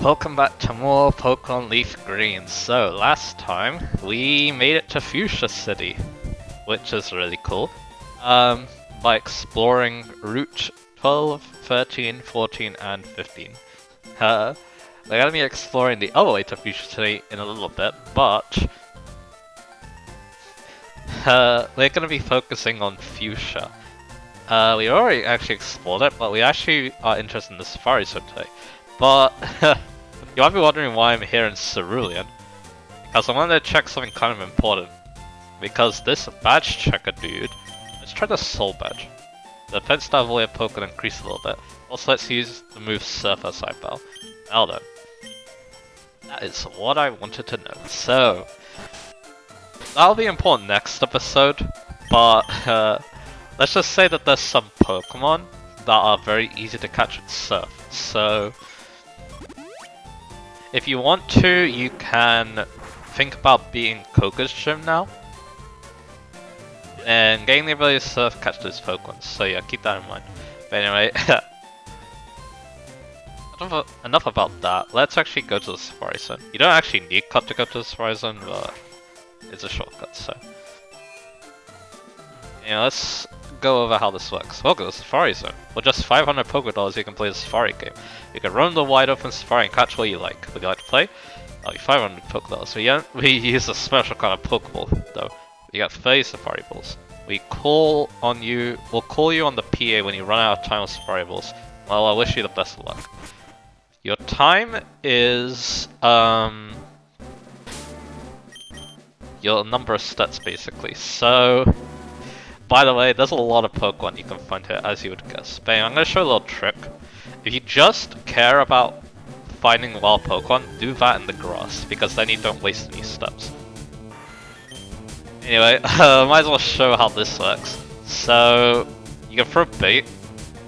Welcome back to more Pokemon LeafGreen. So, last time we made it to Fuchsia City, which is really cool. By exploring Route 12, 13, 14, and 15. We're gonna be exploring the other way to Fuchsia City in a little bit, but we're gonna be focusing on Fuchsia. We already actually explored it, but we actually are interested in the Safari Zone today. But you might be wondering why I'm here in Cerulean, because I wanted to check something kind of important. Because this badge checker dude, let's try the Soul Badge. The defense stat of a Pokemon increased a little bit. Also, let's use the move Surface Eyeball. Now then, that is what I wanted to know. So, that'll be important next episode, but let's just say that there's some Pokemon that are very easy to catch with Surf. So, if you want to, you can think about beating Koga's gym now. And getting the ability to Surf catch those Pokemon. So yeah, keep that in mind. But anyway, enough about that. Let's actually go to the Safari Zone. You don't actually need Cut to go to the Safari Zone, but it's a shortcut, so. Yeah, let's go over how this works. Welcome to the Safari Zone. For just 500 Pokédollars, you can play the Safari game. You can roam the wide open Safari and catch what you like. Would you like to play? That'll be 500 Pokédollars. We use a special kind of Pokeball, though. You got 30 Safari Balls. We'll call you on the PA when you run out of time with Safari Balls. Well, I wish you the best of luck. Your time is your number of stats, basically. So, by the way, there's a lot of Pokemon you can find here, as you would guess. But I'm going to show you a little trick. If you just care about finding wild Pokemon, do that in the grass, because then you don't waste any steps. Anyway, might as well show how this works. So, you can throw bait.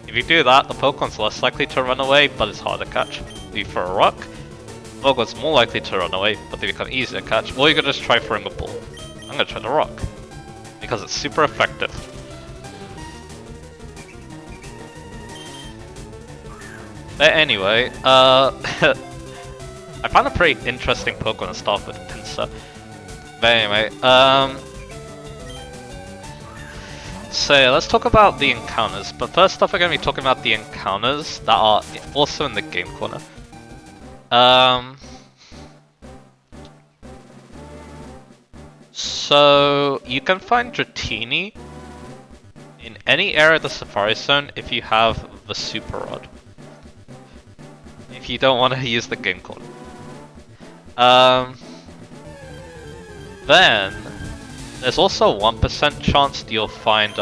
If you do that, the Pokemon's less likely to run away, but it's hard to catch. If you throw a rock, the Pokemon's more likely to run away, but they become easier to catch. Or you can just try throwing a ball. I'm gonna try the rock, because it's super effective. But anyway, I found a pretty interesting Pokemon to start with, Pincer. But anyway, so yeah, let's talk about the encounters. But first off, we're going to be talking about the encounters that are also in the game corner. So you can find Dratini in any area of the Safari Zone if you have the Super Rod. If you don't want to use the game corner. Then there's also a 1% chance that you'll find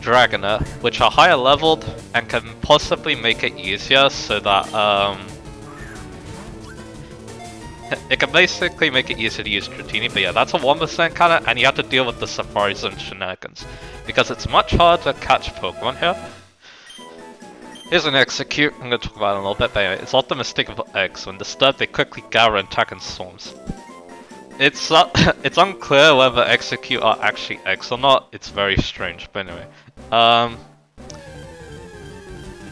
Dragonair, which are higher leveled and can possibly make it easier so that it can basically make it easier to use Dratini, but yeah, that's a 1% counter, and you have to deal with the Safari Zone shenanigans. Because it's much harder to catch Pokemon here. Here's an Execute, I'm going to talk about it in a little bit, but anyway, it's often mistaken for eggs. When disturbed, they quickly gather and attack in swarms. It's unclear whether Execute are actually eggs or not, it's very strange, but anyway. And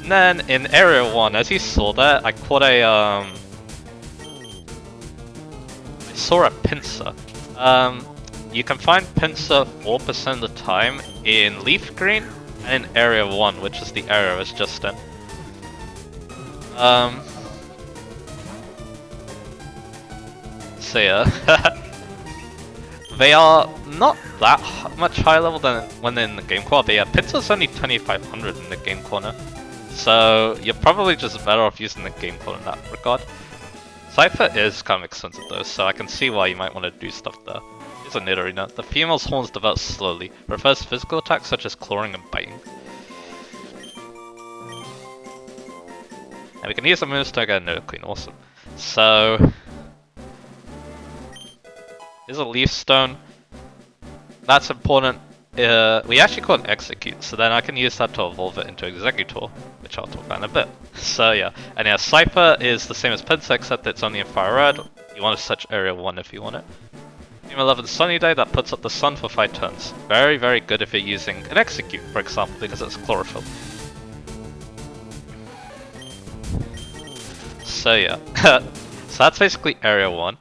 then in Area 1, as you saw there, I caught a, I saw a Pincer. You can find Pincer 4% of the time in LeafGreen and in Area 1, which is the area I was just in. So yeah, they are not that much higher level than when they're in the game corner, but yeah, Pincer's only 2500 in the game corner, so you're probably just better off using the game corner in that regard. Cypher is kind of expensive though, so I can see why you might want to do stuff there. Here's a Nidorina. The female's horns develop slowly, refers to physical attacks such as clawing and biting. And we can use the moves to get a Nidoqueen, awesome. So, here's a Leaf Stone. That's important. We actually call it Execute, so then I can use that to evolve it into Executor, which I'll talk about in a bit. So yeah, and yeah, Cypher is the same as Pincer, except it's only in Fire Red. You want to search Area 1 if you want it. Team 11 Sunny Day, that puts up the sun for 5 turns. Very, very good if you're using an Execute, for example, because it's Chlorophyll. So yeah, so that's basically Area 1.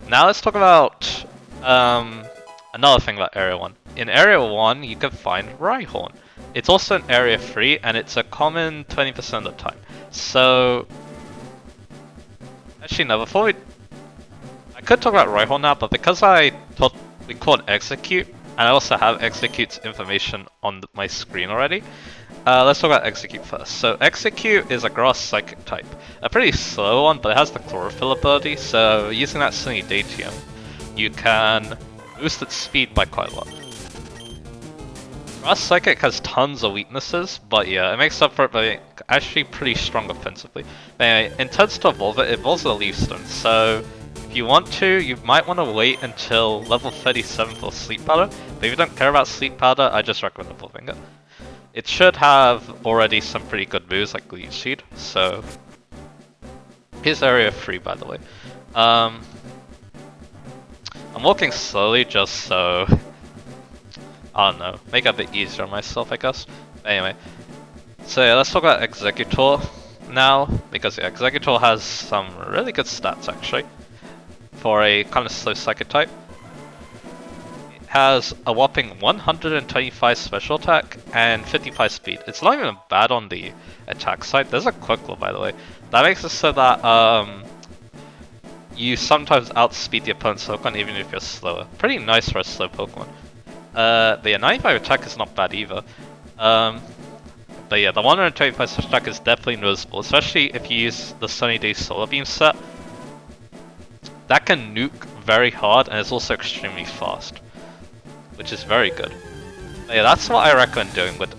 Now let's talk about another thing about Area 1. In Area 1, you can find Rhyhorn. It's also in Area 3, and it's a common 20% of the time. So, actually no, before we... I could talk about Rhyhorn now, but because I thought we called Execute, and I also have Execute's information on my screen already, let's talk about Execute first. So Execute is a Grass Psychic type. A pretty slow one, but it has the Chlorophyll ability, so using that Sunny Day TM, you can boost its speed by quite a lot. Grass Psychic has tons of weaknesses, but yeah, it makes up for it by actually pretty strong offensively. But anyway, it intends to evolve it, evolves a Leaf Stone, so if you want to, you might want to wait until level 37 for Sleep Powder, but if you don't care about Sleep Powder, I just recommend evolving it. It should have already some pretty good moves like Leech Seed, so... Here's Area 3 by the way. I'm walking slowly just so... I don't know, make it a bit easier on myself I guess. Anyway, so yeah, let's talk about Executor now, because yeah, Executor has some really good stats actually, for a kind of slow psychic type. It has a whopping 125 special attack and 55 speed. It's not even bad on the attack side. There's a quick low by the way. That makes it so that you sometimes outspeed the opponent's Pokemon even if you're slower. Pretty nice for a slow Pokemon. But yeah, 95 attack is not bad either. But yeah, the 125 special attack is definitely noticeable, especially if you use the Sunny Day Solar Beam set. That can nuke very hard and it's also extremely fast, which is very good. But yeah, that's what I recommend doing with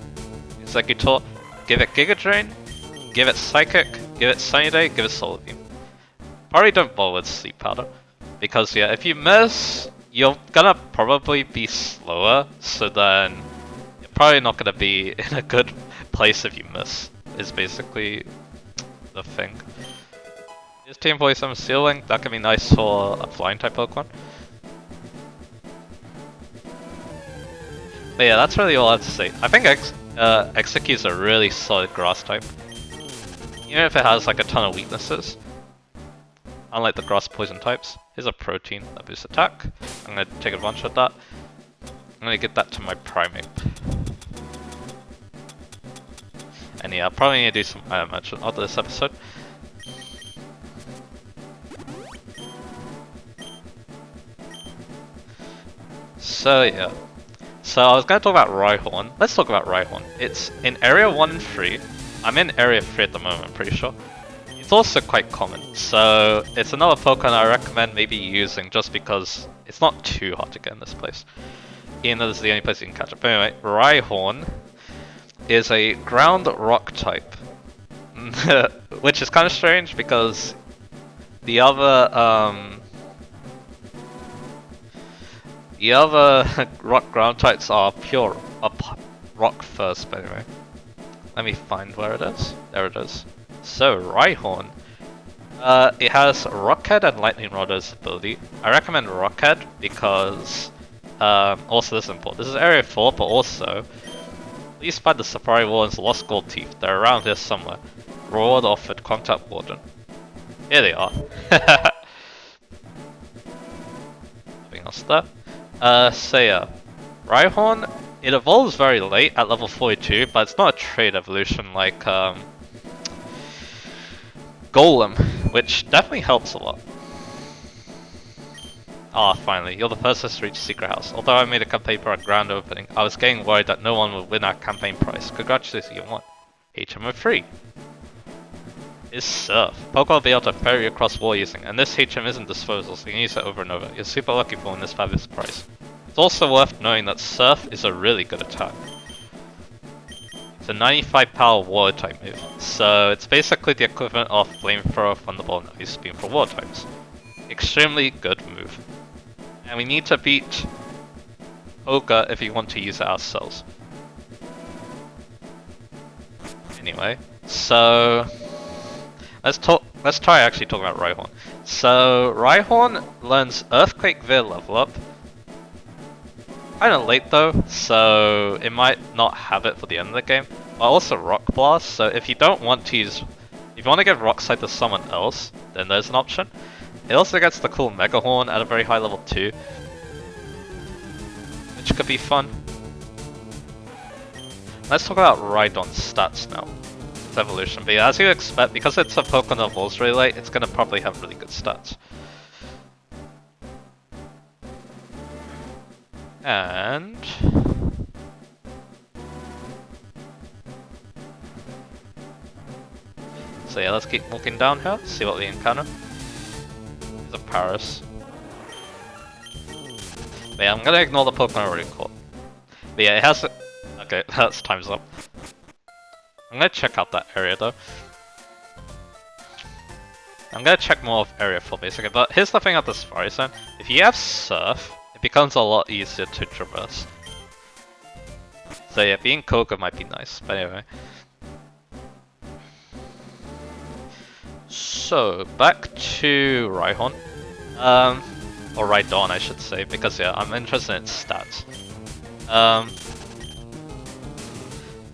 Executor. Give it Giga Drain, give it Psychic, give it Sunny Day, give it Solar Beam. Probably don't bother with Sleep Powder, because yeah, if you miss, you're gonna probably be slower, so then you're probably not gonna be in a good place if you miss, is basically the thing. Is Team 47 Sealing? That can be nice for a flying type Pokemon. But yeah, that's really all I have to say. I think Execute is a really solid grass type. Even if it has like a ton of weaknesses. Unlike the grass poison types. Here's a protein that boosts attack. I'm gonna take advantage of that. I'm gonna get that to my Primate. And yeah, I'm probably gonna do some Iron Mansion after this episode. So yeah. So I was gonna talk about Rhyhorn. Let's talk about Rhyhorn. It's in Area 1 and 3. I'm in Area 3 at the moment, I'm pretty sure. It's also quite common, so it's another Pokemon I recommend maybe using just because it's not too hard to get in this place. Even though this is the only place you can catch it. But anyway, Rhyhorn is a ground rock type. Which is kind of strange because the other rock ground types are pure rock first, but anyway. Let me find where it is. There it is. So, Rhyhorn. It has Rockhead and Lightning Rod as ability. I recommend Rockhead because also this is important. This is Area 4, but also at least by the Safari Warden's Lost Gold Teeth. They're around here somewhere. Reward offered, contact Warden. Here they are. Nothing else there. So yeah, Rhyhorn, it evolves very late at level 42, but it's not a trait evolution like Golem, which definitely helps a lot. Ah, finally, you're the first to reach Secret House. Although I made a campaign for a grand opening, I was getting worried that no one would win our campaign prize. Congratulations, you won. HM free. Is Surf. Pokemon will be able to ferry across wall using, and this HM isn't disposal, so you can use it over and over. You're super lucky for winning this fabulous prize. It's also worth knowing that Surf is a really good attack. It's a 95 power water type move, so it's basically the equivalent of Flamethrower, Thunderbolt, and Ice Beam for water types. Extremely good move. And we need to beat Ogre if we want to use it ourselves. Anyway, so let's try actually talking about Rhyhorn. So Rhyhorn learns Earthquake via level up. Kinda late though, so it might not have it for the end of the game. But also Rock Blast, so if you don't want to use If you want to give Rock Slide to someone else, then there's an option. It also gets the cool Mega Horn at a very high level too, which could be fun. Let's talk about Rhydon's stats now. Its evolution, but yeah, as you expect, because it's a Pokemon that evolves really late, it's gonna probably have really good stats. And so yeah, let's keep walking down here, see what we encounter. There's a Taurus. But yeah, I'm gonna ignore the Pokemon I already caught. But yeah, it has. Okay, that's time's up. I'm gonna check out that area though. I'm gonna check more of Area 4 basically, but here's the thing at the Safari Zone. If you have Surf, it becomes a lot easier to traverse. So yeah, being Koga might be nice, but anyway. So, back to Rhyhorn. Or Rhydon I should say, because yeah, I'm interested in its stats.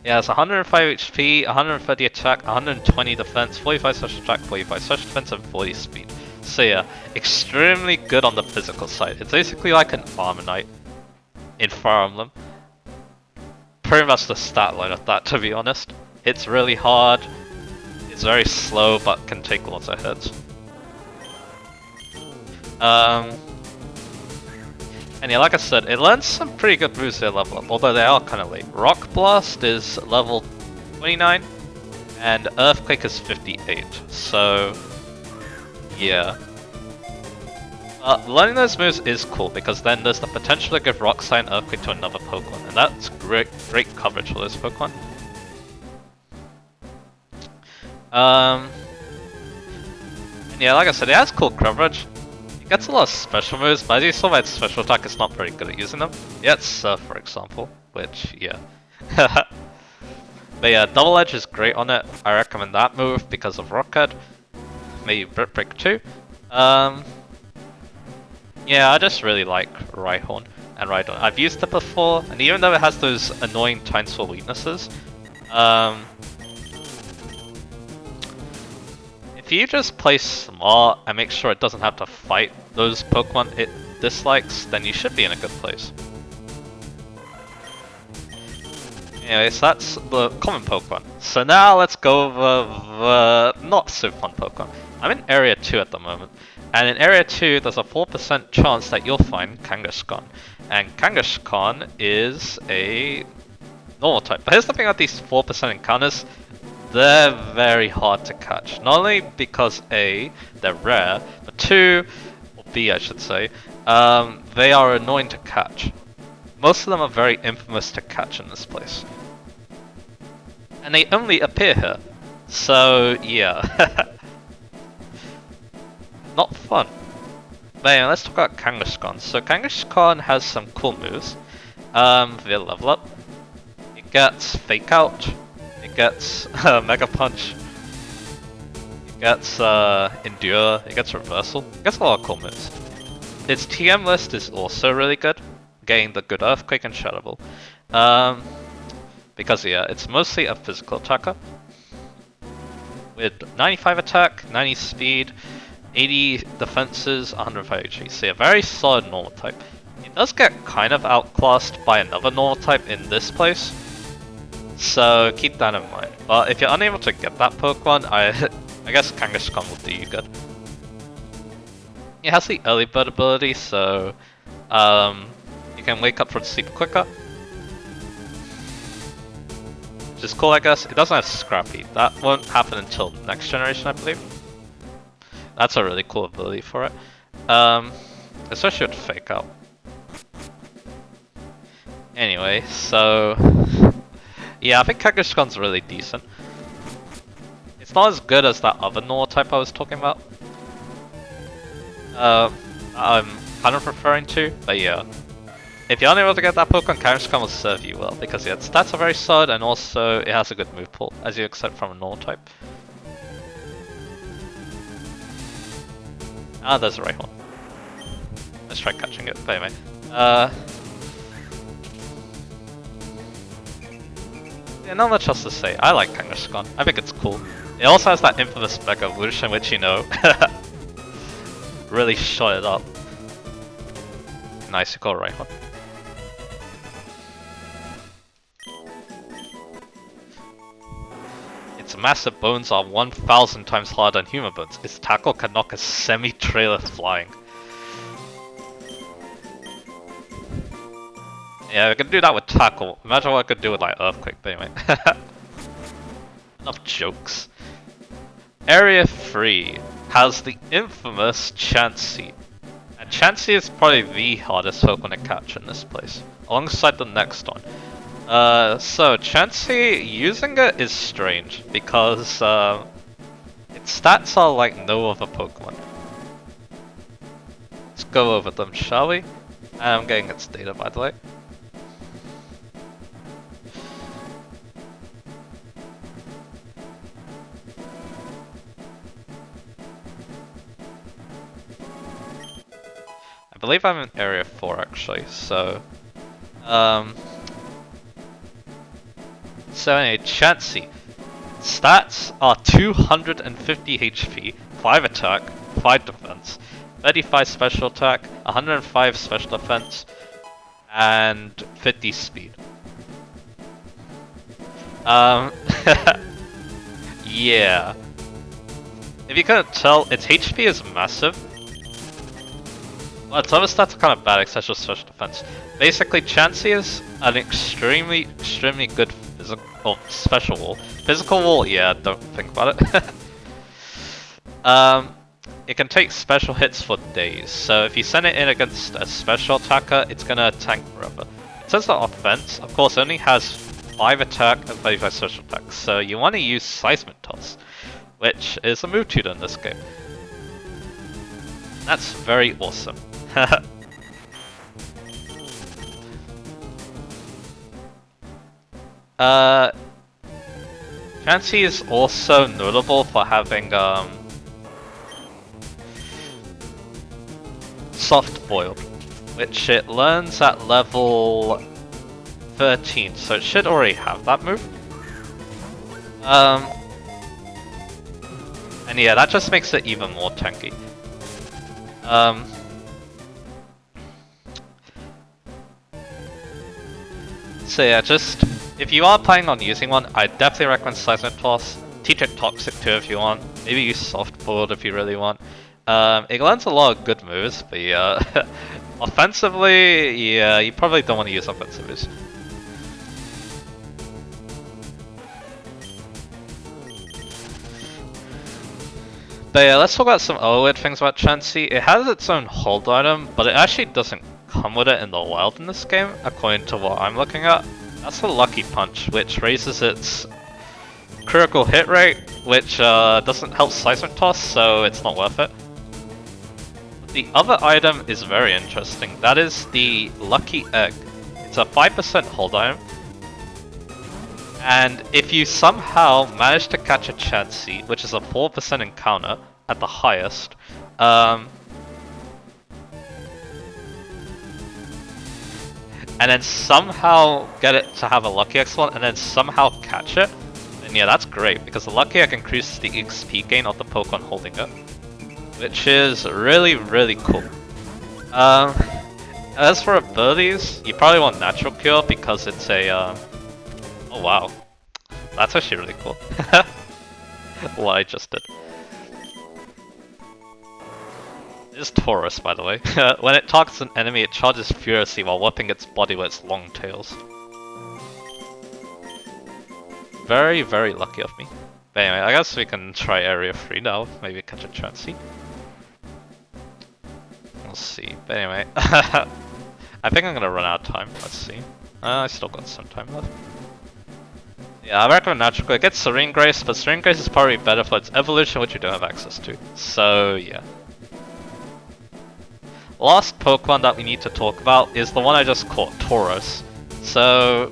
Yeah, it's 105 HP, 130 attack, 120 defense, 45 special attack, 45 special defense, and 40 speed. So yeah, extremely good on the physical side. It's basically like an Armor Knight in Fire Emblem. Pretty much the stat line of that, to be honest. It's really hard, it's very slow, but can take lots of hits. And yeah, like I said, it learns some pretty good moves at level up, although they are kind of late. Rock Blast is level 29, and Earthquake is 58, so yeah. Learning those moves is cool, because then there's the potential to give Rock Slide and Earthquake to another Pokemon, and that's great coverage for those Pokemon. And yeah, like I said, it has cool coverage. It gets a lot of special moves, but as you saw by its special attack, it's not very good at using them. Yeah, it's Surf, for example, which, yeah. But yeah, Double Edge is great on it. I recommend that move because of Rockhead. Maybe Brick Break too. Yeah, I just really like Rhyhorn and Rhydon. I've used it before, and even though it has those annoying Tiny weaknesses, if you just play smart and make sure it doesn't have to fight those Pokemon it dislikes, then you should be in a good place. Anyways, that's the common Pokemon. So now let's go over the not so fun Pokemon. I'm in Area 2 at the moment, and in Area 2 there's a 4% chance that you'll find Kangaskhan. And Kangaskhan is a normal type. But here's the thing about these 4% encounters. They're very hard to catch. Not only because A, they're rare, but 2, or B I should say, they are annoying to catch. Most of them are very infamous to catch in this place. And they only appear here. So, yeah. Not fun. But anyway, let's talk about Kangaskhan. So Kangaskhan has some cool moves. Via level up. It gets Fake Out. It gets Mega Punch. It gets Endure. It gets Reversal. It gets a lot of cool moves. Its TM list is also really good, getting the good Earthquake and Shadow Ball. Because yeah, it's mostly a physical attacker. With 95 attack, 90 speed, 80 defenses, 105 HP. So yeah, very solid normal type. It does get kind of outclassed by another normal type in this place. So keep that in mind. But if you're unable to get that Pokemon, I guess Kangaskhan will do you good. It has the early bird ability, so you can wake up from sleep quicker. Which is cool, I guess. It doesn't have Scrappy. That won't happen until next generation, I believe. That's a really cool ability for it. Especially with Fake Out. Anyway, so yeah, I think Kangaskhan's really decent. It's not as good as that other Noah type I was talking about. I'm kind of referring to, but yeah. If you're unable to get that Pokemon, Kangaskhan will serve you well, because yeah, its stats are very solid, and also it has a good move pool, as you expect from a normal type. Ah, there's a Rhyhorn. Let's try catching it, but anyway. Yeah, not much else to say. I like Kangaskhan. I think it's cool. It also has that infamous Mega Evolution, which, you know, really shot it up. Nice, you got it right one. Its massive bones are 1,000 times harder than human bones. Its tackle can knock a semi-trailer flying. Yeah, we can do that with tackle. Imagine what I could do with like earthquake, but anyway. Enough jokes. Area 3 has the infamous Chansey. And Chansey is probably the hardest Pokemon to catch in this place, alongside the next one. So Chansey, using it is strange, because its stats are like no other Pokemon. Let's go over them, shall we? I'm getting its data, by the way. I believe I'm in Area 4 actually, so... So anyway, Chansey. Stats are 250 HP, 5 attack, 5 defense, 35 special attack, 105 special defense, and 50 speed. Yeah. If you couldn't tell, its HP is massive. Well, its other stats are kind of bad, except for special defense. Basically, Chansey is an extremely good physical special wall. Physical wall, yeah, don't think about it. It can take special hits for days, so if you send it in against a special attacker, it's gonna tank forever. It says that offense, of course, only has 5 attack and 35 special attack, so you want to use Seismic Toss, which is a move tutor in this game. That's very awesome. Chansey is also notable for having soft boiled, which it learns at level 13, so it should already have that move. And yeah, that just makes it even more tanky. So yeah, just if you are planning on using one, I definitely recommend Seismic Toss. Teach it Toxic too if you want. Maybe use Soft Boiled if you really want. It learns a lot of good moves, but yeah, offensively, yeah, you probably don't want to use offensive moves. But yeah, let's talk about some other weird things about Chansey. It has its own hold item, but it actually doesn't come with it in the wild in this game, according to what I'm looking at. That's the Lucky Punch, which raises its critical hit rate, which doesn't help Seismic Toss, so it's not worth it. The other item is very interesting. That is the Lucky Egg. It's a 5% hold item. And if you somehow manage to catch a Chansey, which is a 4% encounter at the highest, and then somehow get it to have a Lucky Egg slot, and then somehow catch it, then yeah, that's great, because the Lucky Egg increases the XP gain of the Pokemon holding it, which is really cool. As for abilities, you probably want Natural Cure, because it's a, oh wow, that's actually really cool. What I just did. This is Taurus, by the way. When it targets an enemy, it charges furiously while whipping its body with its long tails. Very lucky of me. But anyway, I guess we can try Area 3 now. Maybe catch a Chansey. We'll see. But anyway, I think I'm gonna run out of time. Let's see. I still got some time left. Yeah, I recommend Natural. It gets Serene Grace, but Serene Grace is probably better for its evolution, which you don't have access to. So yeah. Last Pokemon that we need to talk about is the one I just caught, Tauros. So,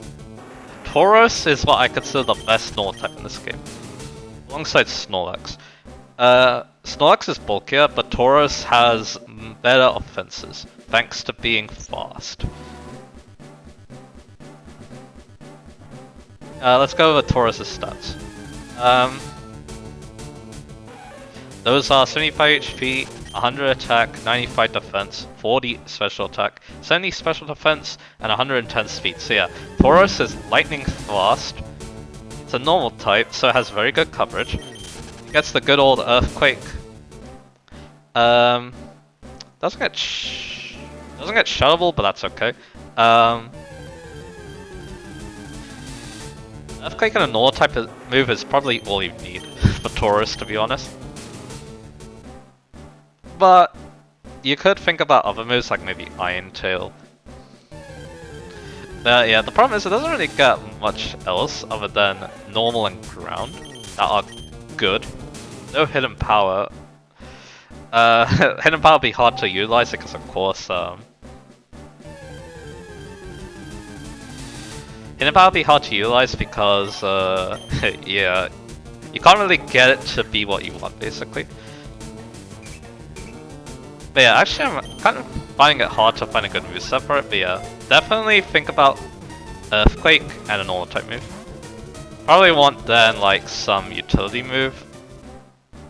Tauros is what I consider the best normal type in this game, alongside Snorlax. Snorlax is bulkier, but Tauros has better offenses, thanks to being fast. Let's go over Taurus' stats. Those are 75 HP, 100 attack, 95 defense, 40 special attack, 70 special defense, and 110 speed. So yeah, Taurus is lightning fast. It's a normal type, so it has very good coverage. It gets the good old earthquake. Doesn't get shuttleable, but that's okay. Earthquake and a normal type of move is probably all you need for Taurus, to be honest. But you could think about other moves like maybe Iron Tail. Yeah, the problem is it doesn't really get much else other than normal and ground that are good. No hidden power. Hidden power would be hard to utilize because of course hidden power would be hard to utilize because yeah, you can't really get it to be what you want basically. But yeah, actually I'm kind of finding it hard to find a good moveset for it, but yeah, definitely think about Earthquake and a normal type move. Probably want then like some utility move.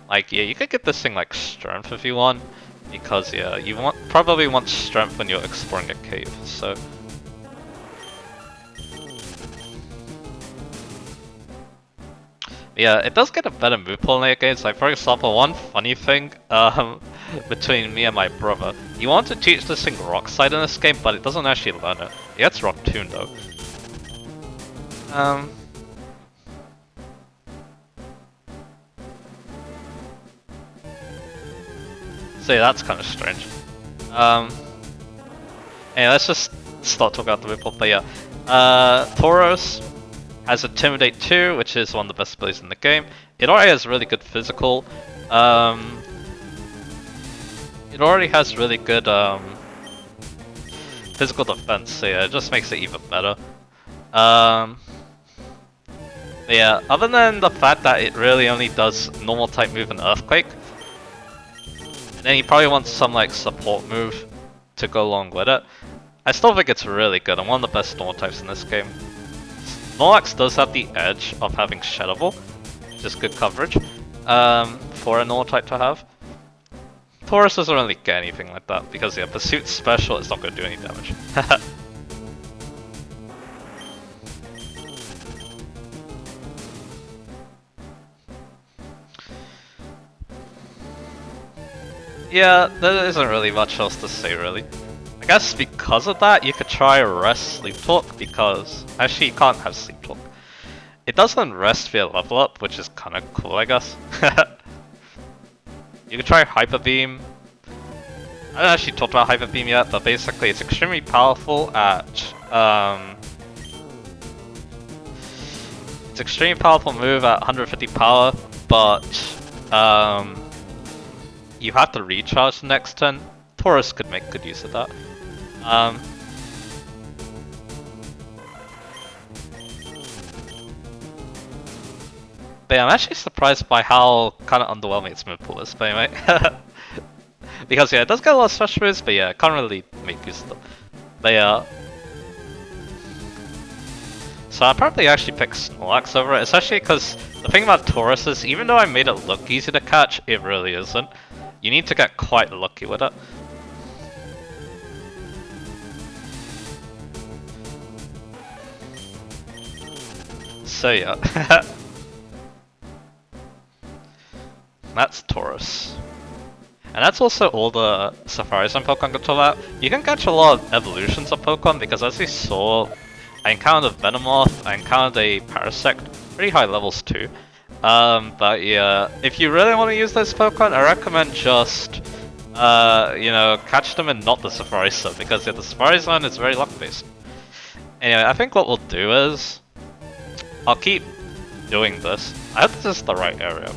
Like yeah, you could get this thing like Strength if you want, because yeah, you probably want Strength when you're exploring a cave, so. Yeah, it does get a better move pool in later games. Like for example, one funny thing between me and my brother, he wanted to teach this thing Rock Slide in this game, but it doesn't actually learn it. It gets Rock Tomb though. So yeah, that's kind of strange. Anyway, let's just start talking about the move pool. But yeah, Tauros has Intimidate 2, which is one of the best abilities in the game. It already has really good physical. It already has really good physical defense, so yeah, it just makes it even better. Yeah, other than the fact that it really only does normal type move and Earthquake, and then you probably want some like support move to go along with it, I still think it's really good and one of the best normal types in this game. Snorlax does have the edge of having Shadowball, which is good coverage for a normal type to have. Taurus doesn't really get anything like that because yeah, Pursuit Special is not going to do any damage. Yeah, there isn't really much else to say really. I guess because of that, you could try Rest Sleep Talk because actually you can't have Sleep Talk. It doesn't rest via level up, which is kind of cool, I guess. You could try Hyper Beam. I haven't actually talked about Hyper Beam yet, but basically it's extremely powerful at it's extremely powerful move at 150 power, but you have to recharge the next turn. Taurus could make good use of that. But yeah, I'm actually surprised by how kind of underwhelming its move pool is, but anyway. Because yeah, it does get a lot of special moves, but yeah, I can't really make use of them. But yeah. So I'll probably actually pick Snorlax over it, especially because the thing about Taurus is, even though I made it look easy to catch, it really isn't. You need to get quite lucky with it. So yeah. That's Taurus. And that's also all the Safaris and Pokemon can talk about. You can catch a lot of evolutions of Pokemon because as you saw, I encountered a Venomoth, I encountered a Parasect, pretty high levels too. But yeah, if you really want to use those Pokemon, I recommend just, you know, catch them in not the Safari Zone because yeah, the Safari Zone is very luck based. Anyway, I think what we'll do is, I'll keep doing this. I hope this is the right area.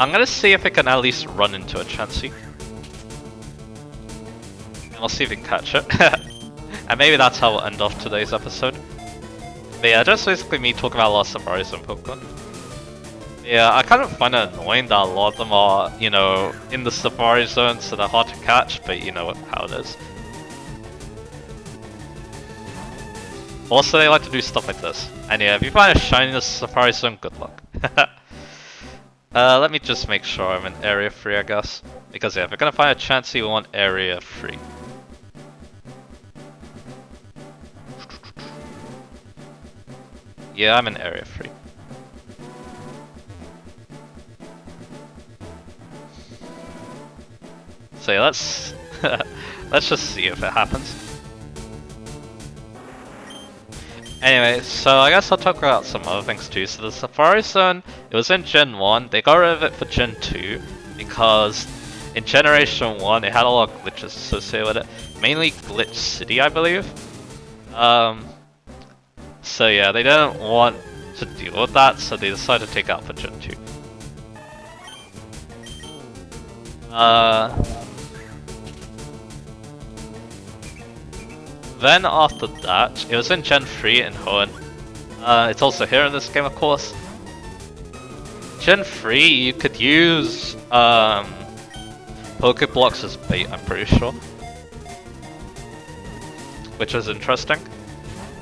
I'm gonna see if I can at least run into a Chansey. And we'll see if we can catch it. And maybe that's how we'll end off today's episode. But yeah, just basically me talking about a lot of Safari Zone Pokemon. Yeah, I kind of find it annoying that a lot of them are, you know, in the Safari Zone, so they're hard to catch, but you know how it is. Also, they like to do stuff like this. And yeah, if you find a shiny in the Safari Zone, good luck. Let me just make sure I'm in area 3, I guess. Because yeah, if we're gonna find a Chansey, we want area 3. Yeah, I'm in area 3. So yeah, let's let's just see if it happens. Anyway, so I guess I'll talk about some other things too. So the Safari Zone, it was in Gen 1, they got rid of it for Gen 2 because in Generation 1 it had a lot of glitches associated with it. Mainly Glitch City, I believe. So yeah, they didn't want to deal with that, so they decided to take it out for Gen 2. Then after that, it was in Gen 3 in Hoenn. It's also here in this game, of course. Gen 3, you could use Pokeblocks as bait, I'm pretty sure. Which is interesting.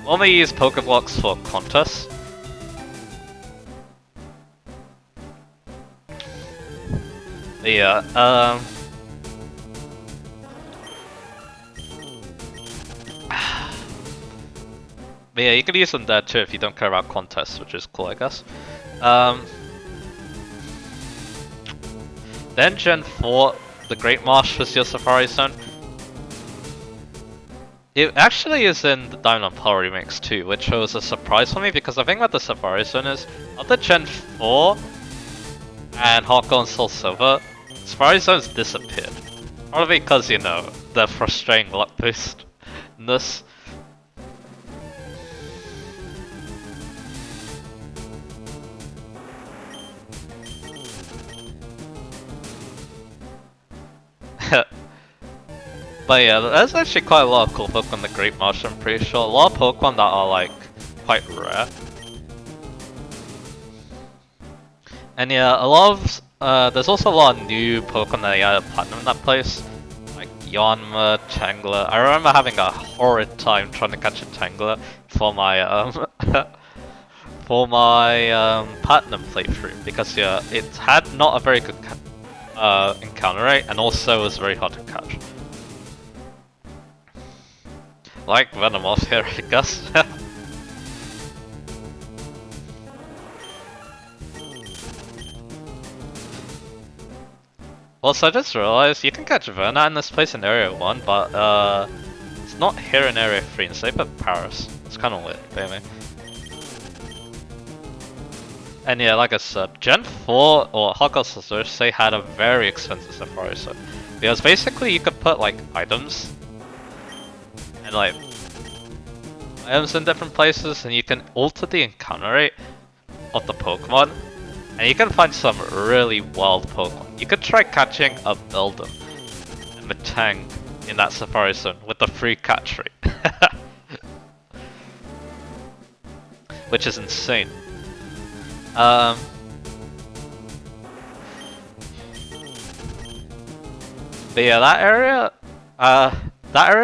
Only use Pokeblocks for contests. But yeah, but yeah, you can use them there too if you don't care about contests, which is cool, I guess. Then Gen 4, the Great Marsh was your Safari Zone. It actually is in the Diamond and Pearl remix too, which was a surprise for me because the thing about the Safari Zone is, after Gen 4 and Heart Gold and Soul Silver, Safari Zones disappeared. Probably because, you know, the frustrating luck boost-ness. But yeah, there's actually quite a lot of cool Pokemon in the Great Marsh, I'm pretty sure. A lot of Pokemon that are like quite rare. And yeah, a lot of there's also a lot of new Pokemon that added Platinum in that place. Like Yanma, Tangler. I remember having a horrid time trying to catch a Tangler for my for my Platinum playthrough because yeah, it had not a very good encounter rate and also was very hard to catch. Like Venomoth here, I guess. Also, I just realized you can catch Verna in this place in Area 1, but it's not here in Area 3, instead they put Paris. It's kinda weird, but anyway. And yeah, like I said, Gen 4 or Hogwarts they had a very expensive Safari Zone. Because basically you could put like items and like items in different places and you can alter the encounter rate of the Pokemon and you can find some really wild Pokemon. You could try catching a Beldum and Metang in that Safari Zone with the free catch rate. Which is insane. But yeah, that area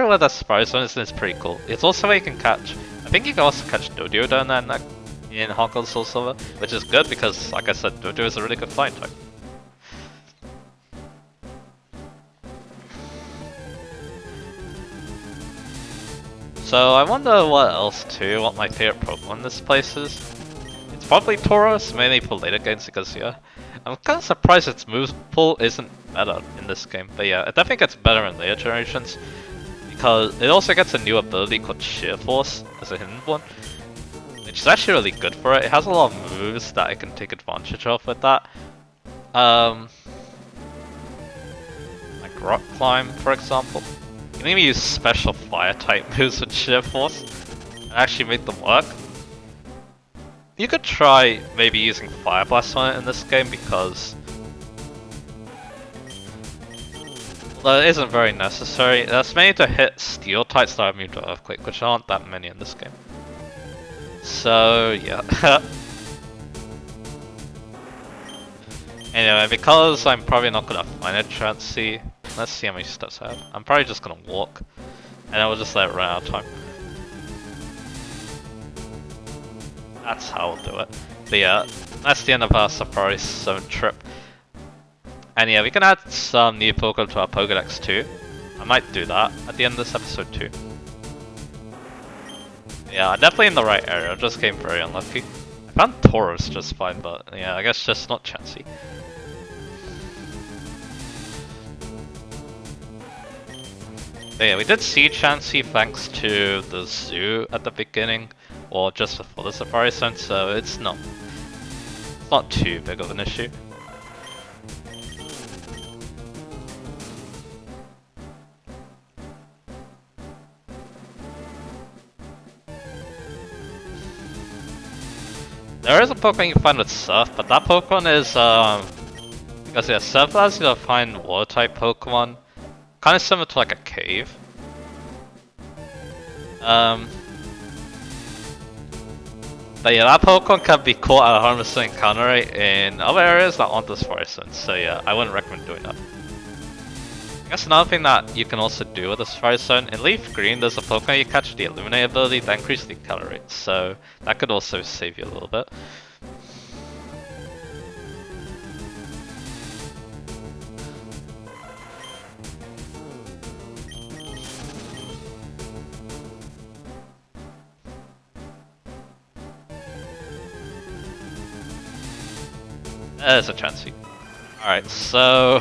where the Safari Zone is pretty cool. It's also where you can catch, I think you can also catch Dodio down there in Heart Gold Soul Silver, which is good because, like I said, Dodio is a really good flying type. So I wonder what else too, what my favorite Pokemon in this place is. It's probably Tauros, mainly for later games because yeah, I'm kind of surprised its move pool isn't better in this game, but yeah, it definitely gets better in later generations because it also gets a new ability called Sheer Force as a hidden one, which is actually really good for it. It has a lot of moves that I can take advantage of with that. Like Rock Climb, for example. You can even use special fire type moves with Sheer Force and actually make them work. You could try maybe using Fire Blast on it in this game because although it isn't very necessary, that's mainly to hit Steel types that are immune to Earthquake, which aren't that many in this game. So yeah. Anyway, because I'm probably not gonna find a Chansey, let's see how many steps I have. I'm probably just gonna walk, and I will just let it run out of time. That's how we'll do it. But yeah, that's the end of our Safari Zone trip. And yeah, we can add some new Pokemon to our Pokédex too. I might do that at the end of this episode too. Yeah, definitely in the right area, I just came very unlucky. I found Taurus just fine, but yeah, I guess just not Chansey. But yeah, we did see Chansey thanks to the zoo at the beginning, or just before the Safari Zone, so it's not too big of an issue. There is a Pokemon you can find with Surf, but that Pokemon is, because yeah, Surf allows you to find Water-type Pokemon, kind of similar to like a cave. But yeah, that Pokemon can be caught at a 100% encounter rate in other areas that aren't the Safari Zone, so yeah, I wouldn't recommend doing that. I guess another thing that you can also do with the Safari Zone, in LeafGreen there's a Pokemon you catch with the Illuminate ability that increases the encounter rate, so that could also save you a little bit. There's a Chansey. Alright, so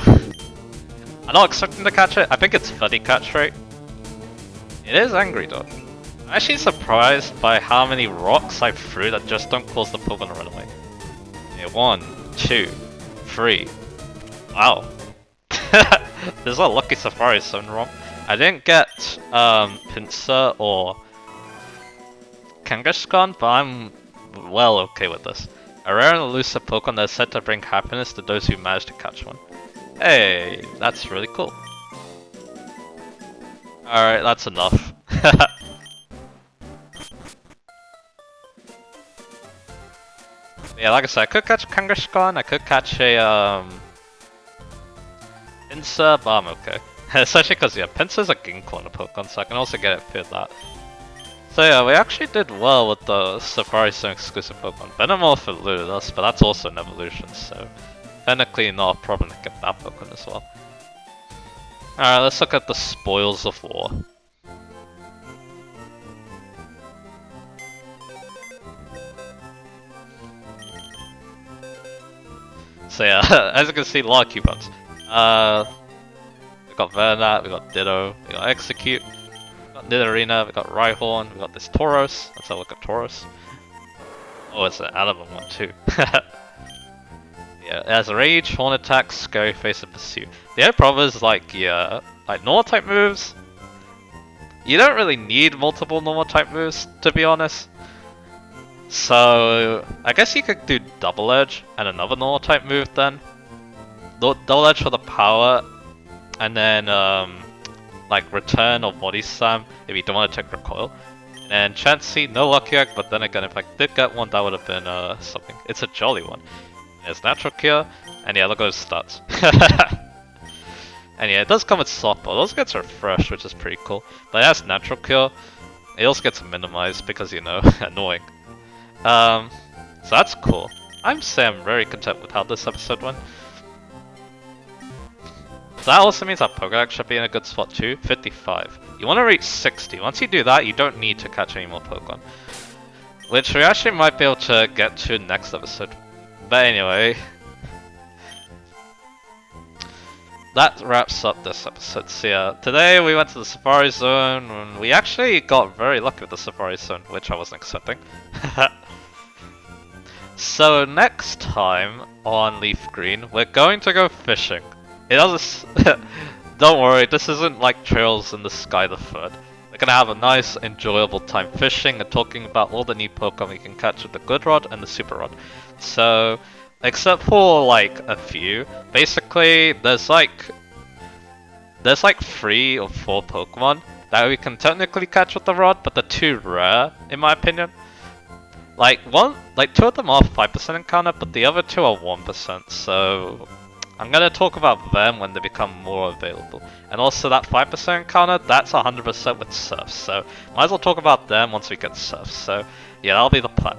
I'm not expecting to catch it. I think it's 30 catch rate. It is angry though. I'm actually surprised by how many rocks I threw that just don't cause the Pokemon to run away. Okay, 1, 2, 3. Wow. There's a lucky Safari Zone wrong. I didn't get Pincer or Kangaskhan, but I'm well okay with this. A rare and elusive Pokemon that is said to bring happiness to those who manage to catch one. Hey, that's really cool. Alright, that's enough. Yeah, like I said, I could catch Kangaskhan, I could catch a Pincer, but I'm okay. Especially because yeah, Pincer's a Ginkgo on a Pokemon, so I can also get it for that. So yeah, we actually did well with the Safari Zone exclusive Pokemon. Venomoth eluded us, but that's also an evolution, so technically not a problem to get that Pokemon as well. Alright, let's look at the Spoils of War. So yeah, as you can see, a lot of coupons. We got Venat, we got Ditto, we got Execute. Nidorina, we got Rhyhorn, we got this Tauros. Let's have a look at Tauros. Oh, it's an Adamant one too. Yeah, it has Rage, Horn Attack, Scary Face, and Pursuit. The only problem is like, yeah, like normal type moves. You don't really need multiple normal type moves, to be honest. So, I guess you could do Double Edge and another normal type move then. Double Edge for the power, and then like Return or Body Slam if you don't want to take Recoil. And Chansey, no Lucky Egg, but then again, if I did get one, that would have been something. It's a jolly one. There's Natural Cure, and yeah, look at those stats. And yeah, it does come with Softball. Those gets refreshed, which is pretty cool. But it has Natural Cure. It also gets minimized because, you know, annoying. So that's cool. I'm very content with how this episode went. So that also means that Pokédex should be in a good spot too, 55. You want to reach 60. Once you do that, you don't need to catch any more Pokemon. Which we actually might be able to get to next episode. But anyway, that wraps up this episode. So yeah, today we went to the Safari Zone, and we actually got very lucky with the Safari Zone, which I wasn't expecting. So next time on LeafGreen, we're going to go fishing. It doesn't. Don't worry, this isn't like Trails in the Sky the Third. We're gonna have a nice, enjoyable time fishing and talking about all the new Pokemon we can catch with the Good Rod and the Super Rod. So, except for like a few, basically there's like 3 or 4 Pokemon that we can technically catch with the Rod, but they're too rare in my opinion. Like 2 of them are 5% encounter, but the other 2 are 1%. So I'm gonna talk about them when they become more available. And also that 5% encounter, that's 100% with Surf. So might as well talk about them once we get Surf. So yeah, that'll be the plan.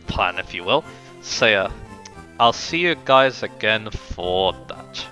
plan, if you will. So yeah, I'll see you guys again for that.